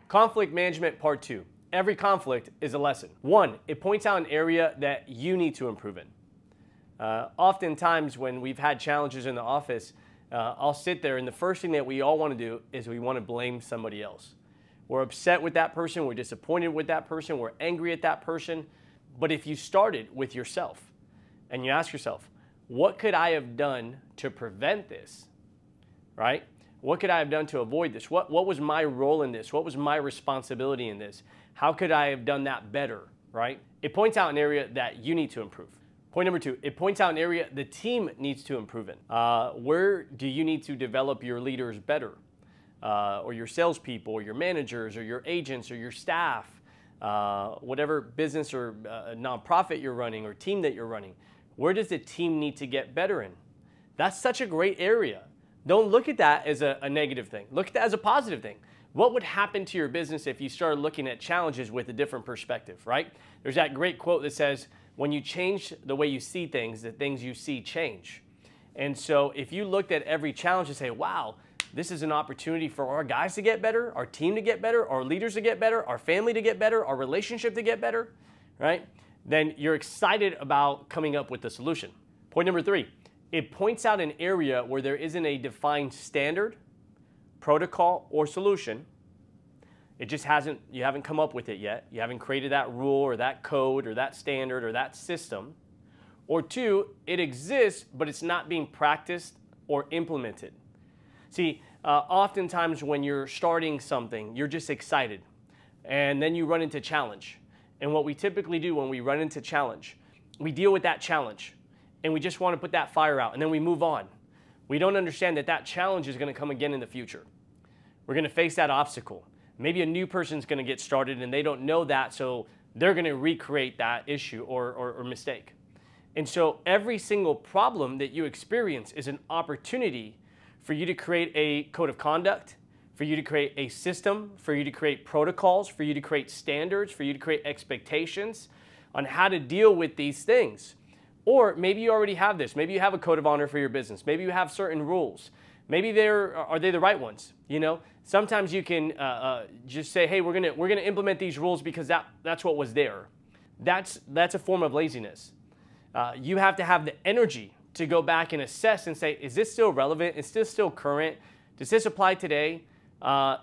Conflict management part 2. Every conflict is a lesson. 1, it points out an area that you need to improve in. Oftentimes when we've had challenges in the office, I'll sit there and the first thing that we all want to do is we want to blame somebody else. We're upset with that person, we're disappointed with that person, we're angry at that person. But if you started with yourself and you ask yourself, what could I have done to prevent this, right? What could I have done to avoid this? What was my role in this? What was my responsibility in this? How could I have done that better, right? It points out an area that you need to improve. Point number 2, it points out an area the team needs to improve in. Where do you need to develop your leaders better? Or your salespeople, or your managers, or your agents, or your staff, whatever business or nonprofit you're running or team that you're running. Where does the team need to get better in? That's such a great area. Don't look at that as a negative thing. Look at that as a positive thing. What would happen to your business if you started looking at challenges with a different perspective, right? There's that great quote that says, when you change the way you see things, the things you see change. And so if you looked at every challenge and say, wow, this is an opportunity for our guys to get better, our team to get better, our leaders to get better, our family to get better, our relationship to get better, right? Then you're excited about coming up with the solution. Point number 3, it points out an area where there isn't a defined standard, protocol, or solution. It just you haven't come up with it yet. You haven't created that rule or that code or that standard or that system. Or 2, it exists, but it's not being practiced or implemented. See, oftentimes when you're starting something, you're just excited. And then you run into challenge. And what we typically do when we run into challenge, we deal with that challenge. And we just want to put that fire out. And then we move on. We don't understand that that challenge is going to come again in the future. We're going to face that obstacle. Maybe a new person's going to get started and they don't know that, so they're going to recreate that issue or mistake. And so every single problem that you experience is an opportunity for you to create a code of conduct, for you to create a system, for you to create protocols, for you to create standards, for you to create expectations on how to deal with these things. Or maybe you already have this. Maybe you have a code of honor for your business. Maybe you have certain rules. Maybe are they the right ones? You know, sometimes you can just say, hey, we're gonna implement these rules because that's what was there. That's a form of laziness. You have to have the energy to go back and assess and say, is this still relevant? Is this still current? Does this apply today?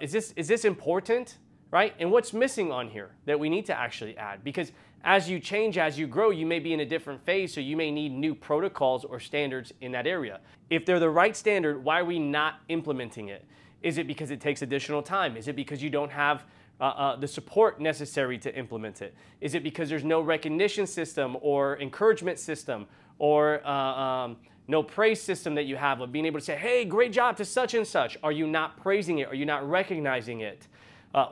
Is this important, right? And what's missing on here that we need to actually add? Because as you change, as you grow, you may be in a different phase, so you may need new protocols or standards in that area. If they're the right standard, why are we not implementing it? Is it because it takes additional time? Is it because you don't have the support necessary to implement it? Is it because there's no recognition system or encouragement system or no praise system that you have of being able to say, hey, great job to such and such? Are you not praising it? Are you not recognizing it?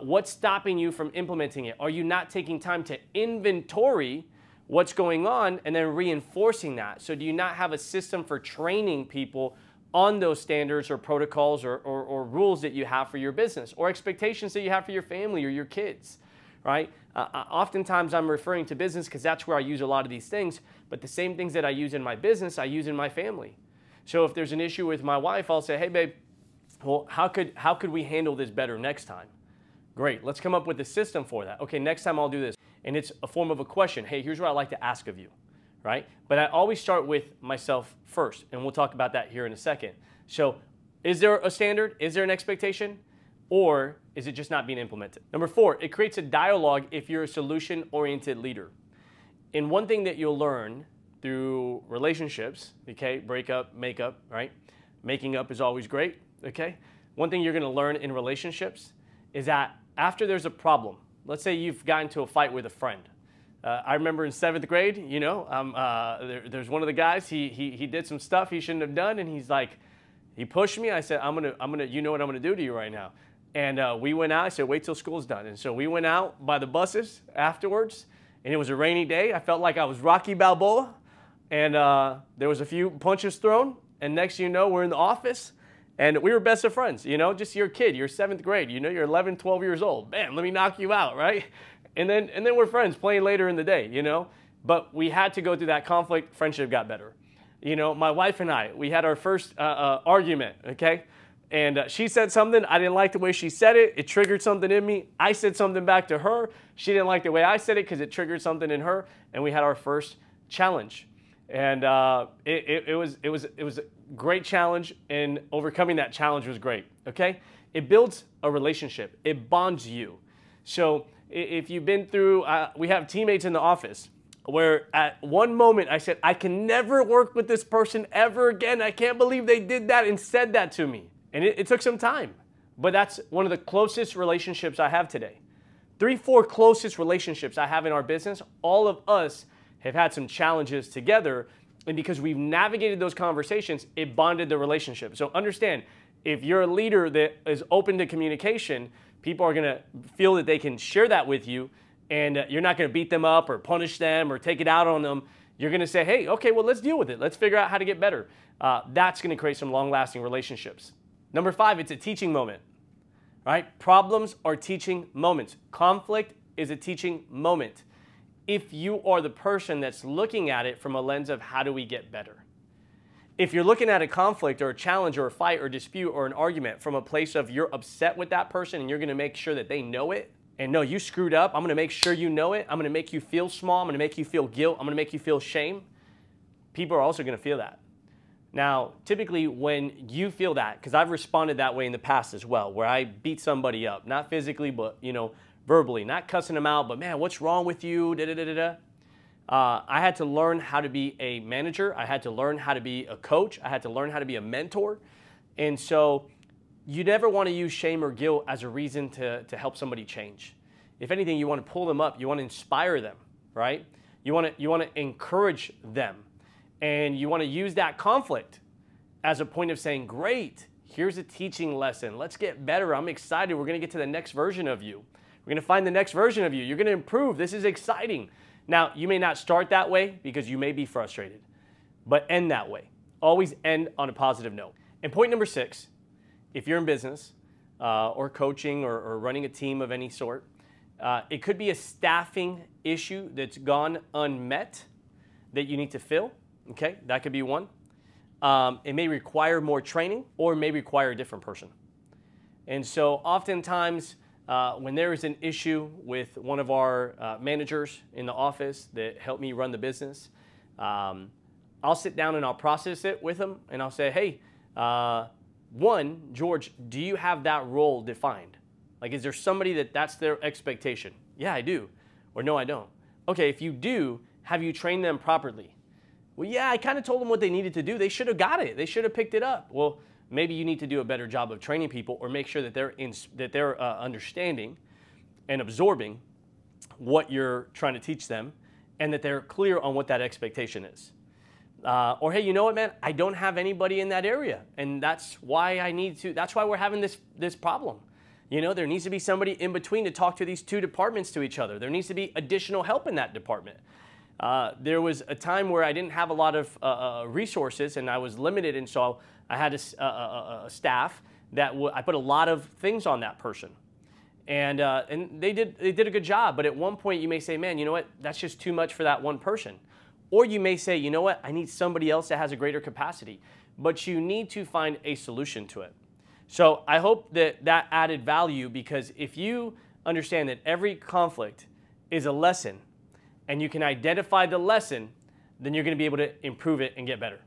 What's stopping you from implementing it? Are you not taking time to inventory what's going on and then reinforcing that? So do you not have a system for training people on those standards or protocols or rules that you have for your business or expectations that you have for your family or your kids, right? Oftentimes I'm referring to business because that's where I use a lot of these things, but the same things that I use in my business, I use in my family. So if there's an issue with my wife, I'll say, hey, babe, well, how could we handle this better next time? Great, let's come up with a system for that. Okay, next time I'll do this. And it's a form of a question. Hey, here's what I'd like to ask of you, right? But I always start with myself first, and we'll talk about that here in a second. So is there a standard? Is there an expectation? Or is it just not being implemented? Number 4, it creates a dialogue if you're a solution-oriented leader. And one thing that you'll learn through relationships, okay, breakup, makeup, right? Making up is always great, okay? One thing you're gonna learn in relationships is that after there's a problem, let's say you've gotten into a fight with a friend. I remember in 7th grade, you know, there's one of the guys, he did some stuff he shouldn't have done, and he's like, he pushed me. I said, I'm gonna, you know what I'm gonna do to you right now. And we went out. I said, wait till school's done. And so we went out by the buses afterwards, and it was a rainy day. I felt like I was Rocky Balboa, and there was a few punches thrown, and next thing you know, we're in the office. And we were best of friends, you know, just you're a kid, you're 7th grade, you know, you're 11, 12 years old. Bam, let me knock you out, right? And then we're friends playing later in the day, you know. But we had to go through that conflict, friendship got better. You know, my wife and I, we had our first argument, okay? And she said something, I didn't like the way she said it. It triggered something in me. I said something back to her. She didn't like the way I said it because it triggered something in her. And we had our first challenge. And it was a great challenge, and overcoming that challenge was great, okay? It builds a relationship. It bonds you. So if you've been through, we have teammates in the office where at one moment I said, I can never work with this person ever again. I can't believe they did that and said that to me. And it took some time, but that's one of the closest relationships I have today. 3, 4 closest relationships I have in our business, all of us have had some challenges together, and because we've navigated those conversations, it bonded the relationship. So understand, if you're a leader that is open to communication, people are gonna feel that they can share that with you, and you're not gonna beat them up or punish them or take it out on them. You're gonna say, hey, okay, well, let's deal with it. Let's figure out how to get better. That's gonna create some long-lasting relationships. Number 5, it's a teaching moment, right? Problems are teaching moments. Conflict is a teaching moment if you are the person that's looking at it from a lens of how do we get better. If you're looking at a conflict or a challenge or a fight or dispute or an argument from a place of you're upset with that person and you're gonna make sure that they know it, and no, you screwed up, I'm gonna make sure you know it, I'm gonna make you feel small, I'm gonna make you feel guilt, I'm gonna make you feel shame, people are also gonna feel that. Now, typically when you feel that, because I've responded that way in the past as well, where I beat somebody up, not physically, but verbally, not cussing them out, but man, what's wrong with you, I had to learn how to be a manager. I had to learn how to be a coach. I had to learn how to be a mentor. And so you never want to use shame or guilt as a reason to help somebody change. If anything, you want to pull them up. You want to inspire them, right? You want to encourage them. And you want to use that conflict as a point of saying, great, here's a teaching lesson. Let's get better. I'm excited. We're going to get to the next version of you. We're going to find the next version of you. You're going to improve. This is exciting. Now, you may not start that way because you may be frustrated, but end that way. Always end on a positive note. And point number 6, if you're in business or coaching or running a team of any sort, it could be a staffing issue that's gone unmet that you need to fill. Okay, that could be one. It may require more training or may require a different person. And so oftentimes when there is an issue with one of our managers in the office that help me run the business, I'll sit down and I'll process it with them and I'll say, hey, George, do you have that role defined? Like, is there somebody that's their expectation? Yeah, I do. Or no, I don't. Okay, if you do, have you trained them properly? Well, yeah, I kind of told them what they needed to do. They should have got it. They should have picked it up. Well, maybe you need to do a better job of training people or make sure that they're understanding and absorbing what you're trying to teach them and that they're clear on what that expectation is. Or, hey, you know what, man? I don't have anybody in that area, and that's why that's why we're having this problem. There needs to be somebody in between to talk to these 2 departments to each other. There needs to be additional help in that department. There was a time where I didn't have a lot of resources and I was limited, and so I had a staff that I put a lot of things on that person, and they did a good job. But at one point, you may say, "Man, you know what? That's just too much for that one person," or you may say, "You know what? I need somebody else that has a greater capacity." But you need to find a solution to it. So I hope that added value, because if you understand that every conflict is a lesson, and you can identify the lesson, then you're going to be able to improve it and get better.